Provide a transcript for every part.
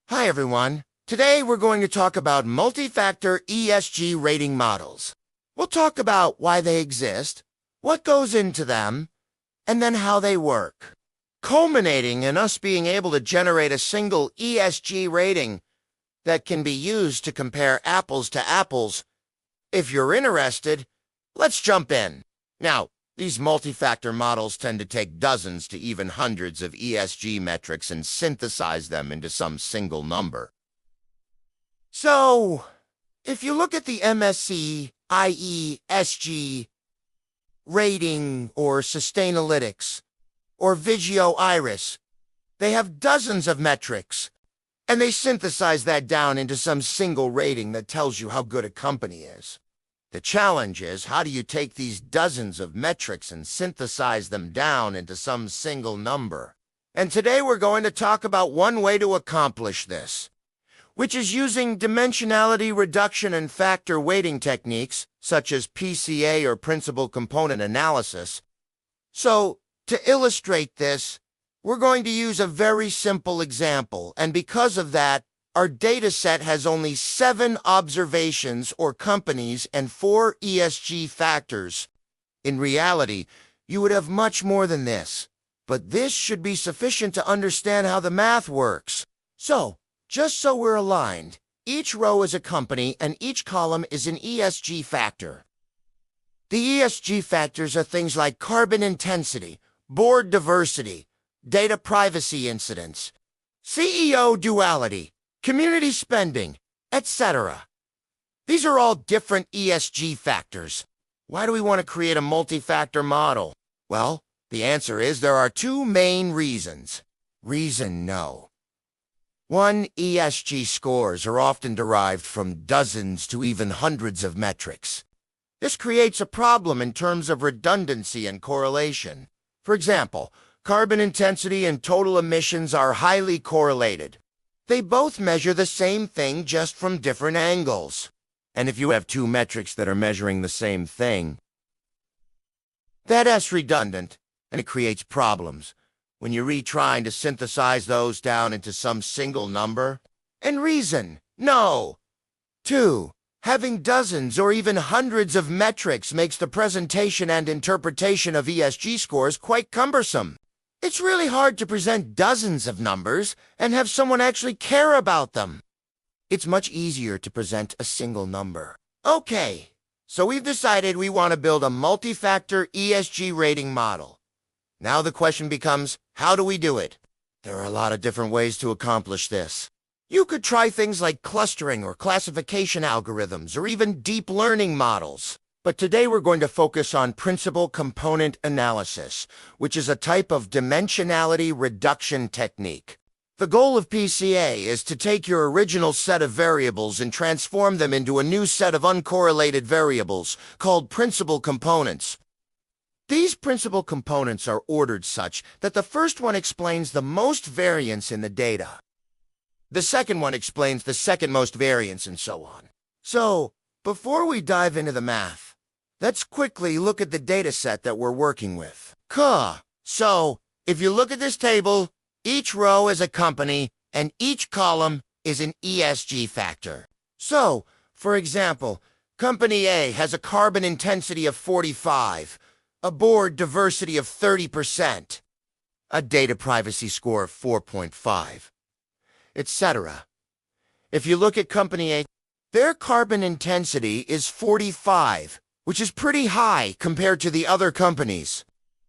Hi everyone. Today we're going to talk about multi-factor ESG rating models. We'll talk about why they exist, what goes into them, and then how they work, culminating in us being able to generate a single ESG rating that can be used to compare apples to apples. If you're interested, let's jump in. Now, these multi-factor models tend to take dozens to even hundreds of ESG metrics and synthesize them into some single number. So, if you look at the MSCI ESG rating or Sustainalytics or Vigeo Eiris, they have dozens of metrics, and they synthesize that down into some single rating that tells you how good a company is. The challenge is, how do you take these dozens of metrics and synthesize them down into some single number? And today we're going to talk about one way to accomplish this, which is using dimensionality reduction and factor weighting techniques, such as PCA or principal component analysis. So, to illustrate this, we're going to use a very simple example, and because of that, our data set has only 7 observations or companies and 4 ESG factors. In reality, you would have much more than this, but this should be sufficient to understand how the math works. So, just so we're aligned, each row is a company and each column is an ESG factor. The ESG factors are things like carbon intensity, board diversity, data privacy incidents, CEO duality, community spending, etc. These are all different ESG factors. Why do we want to create a multi-factor model? Well, the answer is there are 2 main reasons. Reason no. 1, ESG scores are often derived from dozens to even hundreds of metrics. This creates a problem in terms of redundancy and correlation. For example, carbon intensity and total emissions are highly correlated. They both measure the same thing just from different angles. And if you have 2 metrics that are measuring the same thing, that's redundant, and it creates problems when you're trying to synthesize those down into some single number. And reason, no. 2, having dozens or even hundreds of metrics makes the presentation and interpretation of ESG scores quite cumbersome. It's really hard to present dozens of numbers and have someone actually care about them. It's much easier to present a single number. Okay, so we've decided we want to build a multi-factor ESG rating model. Now the question becomes, how do we do it? There are a lot of different ways to accomplish this. You could try things like clustering or classification algorithms or even deep learning models. But today we're going to focus on principal component analysis, which is a type of dimensionality reduction technique. The goal of PCA is to take your original set of variables and transform them into a new set of uncorrelated variables called principal components. These principal components are ordered such that the first one explains the most variance in the data. The second one explains the second most variance, and so on. So, before we dive into the math, let's quickly look at the data set that we're working with. So, if you look at this table, each row is a company and each column is an ESG factor. So, for example, Company A has a carbon intensity of 45, a board diversity of 30%, a data privacy score of 4.5, etc. If you look at Company A, their carbon intensity is 45, which is pretty high compared to the other companies.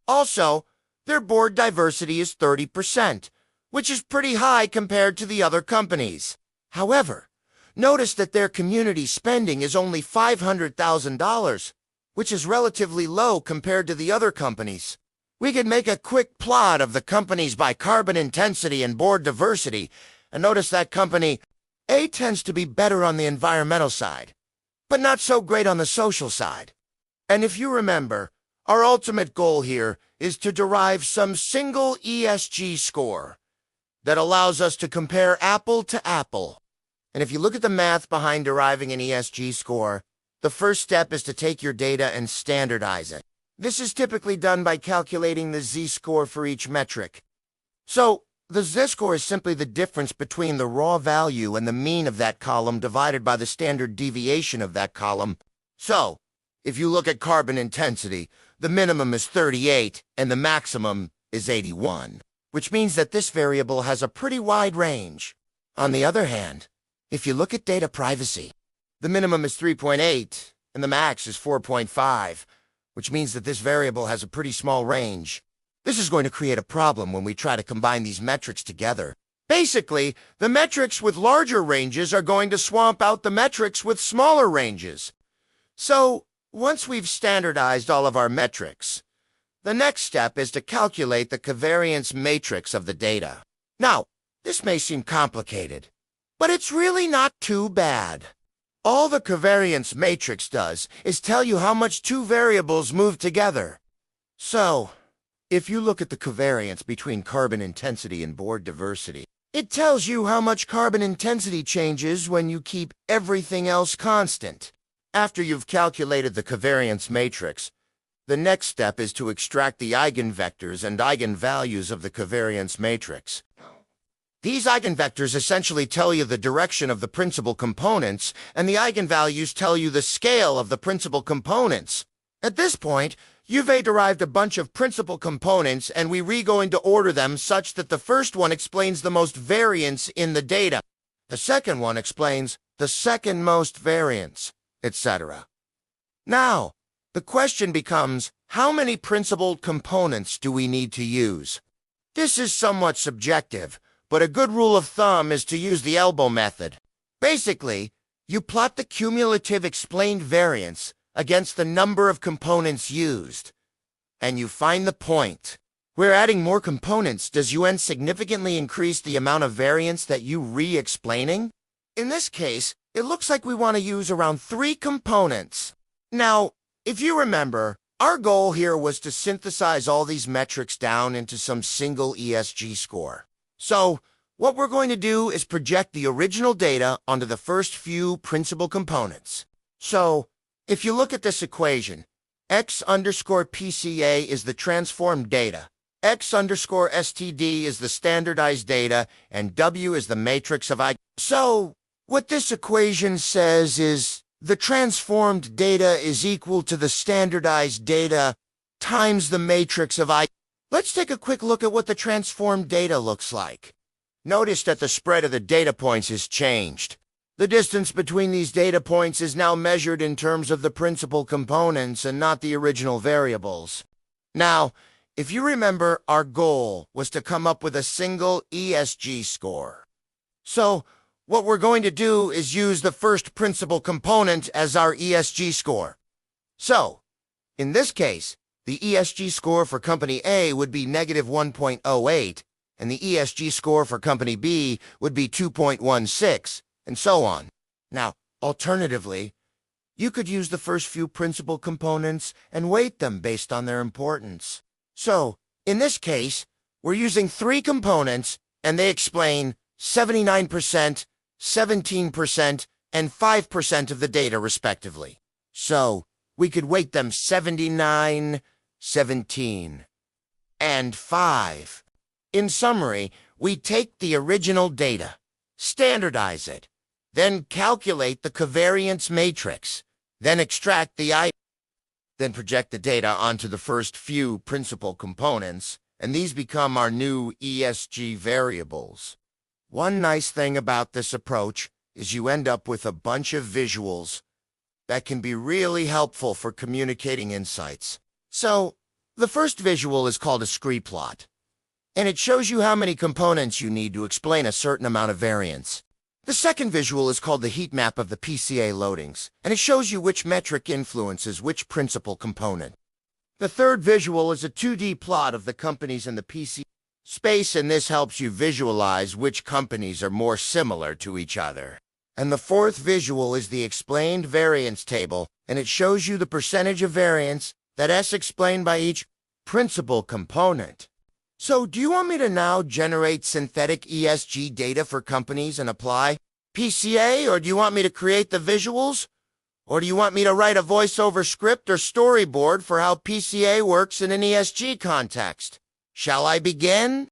Also, their board diversity is 30%, which is pretty high compared to the other companies. However, notice that their community spending is only $500,000, which is relatively low compared to the other companies. We could make a quick plot of the companies by carbon intensity and board diversity, and notice that Company A tends to be better on the environmental side, but not so great on the social side. And if you remember, our ultimate goal here is to derive some single ESG score that allows us to compare apple to apple. And if you look at the math behind deriving an ESG score, the first step is to take your data and standardize it. This is typically done by calculating the Z-score for each metric. So, The z-score is simply the difference between the raw value and the mean of that column divided by the standard deviation of that column. So, if you look at carbon intensity, the minimum is 38 and the maximum is 81, which means that this variable has a pretty wide range. On the other hand, if you look at data privacy, the minimum is 3.8 and the max is 4.5, which means that this variable has a pretty small range. This is going to create a problem when we try to combine these metrics together. Basically, the metrics with larger ranges are going to swamp out the metrics with smaller ranges. So, once we've standardized all of our metrics, the next step is to calculate the covariance matrix of the data. Now, this may seem complicated, but it's really not too bad. All the covariance matrix does is tell you how much two variables move together. So, if you look at the covariance between carbon intensity and board diversity, it tells you how much carbon intensity changes when you keep everything else constant. After you've calculated the covariance matrix, the next step is to extract the eigenvectors and eigenvalues of the covariance matrix. These eigenvectors essentially tell you the direction of the principal components, and the eigenvalues tell you the scale of the principal components. At this point, you've derived a bunch of principal components, and we're going to order them such that the first one explains the most variance in the data. The second one explains the second most variance, etc. Now, the question becomes, how many principal components do we need to use? This is somewhat subjective, but a good rule of thumb is to use the elbow method. Basically, you plot the cumulative explained variance against the number of components used, and you find the point. Where adding more components does significantly increase the amount of variance that you re-explaining? In this case, it looks like we want to use around 3 components. Now, if you remember, our goal here was to synthesize all these metrics down into some single ESG score. So, what we're going to do is project the original data onto the first few principal components. So, if you look at this equation, x underscore PCA is the transformed data, x underscore STD is the standardized data, and W is the matrix of I. So, what this equation says is the transformed data is equal to the standardized data times the matrix of I. Let's take a quick look at what the transformed data looks like. Notice that the spread of the data points has changed. The distance between these data points is now measured in terms of the principal components and not the original variables. Now, if you remember, our goal was to come up with a single ESG score. So, what we're going to do is use the first principal component as our ESG score. So, in this case, the ESG score for Company A would be negative 1.08, and the ESG score for Company B would be 2.16, and so on. Now, alternatively, you could use the first few principal components and weight them based on their importance. So, in this case, we're using 3 components, and they explain 79%, 17%, and 5% of the data respectively. So, we could weight them 79, 17, and 5. In summary, we take the original data, standardize it, then calculate the covariance matrix, then extract the then project the data onto the first few principal components, and these become our new ESG variables. One nice thing about this approach is you end up with a bunch of visuals that can be really helpful for communicating insights. So, the first visual is called a scree plot, and it shows you how many components you need to explain a certain amount of variance. The second visual is called the heat map of the PCA loadings, and it shows you which metric influences which principal component. The third visual is a 2D plot of the companies in the PCA space, and this helps you visualize which companies are more similar to each other. And the fourth visual is the explained variance table, and it shows you the percentage of variance that is explained by each principal component. So, do you want me to now generate synthetic ESG data for companies and apply PCA, or do you want me to create the visuals? Or do you want me to write a voiceover script or storyboard for how PCA works in an ESG context? Shall I begin?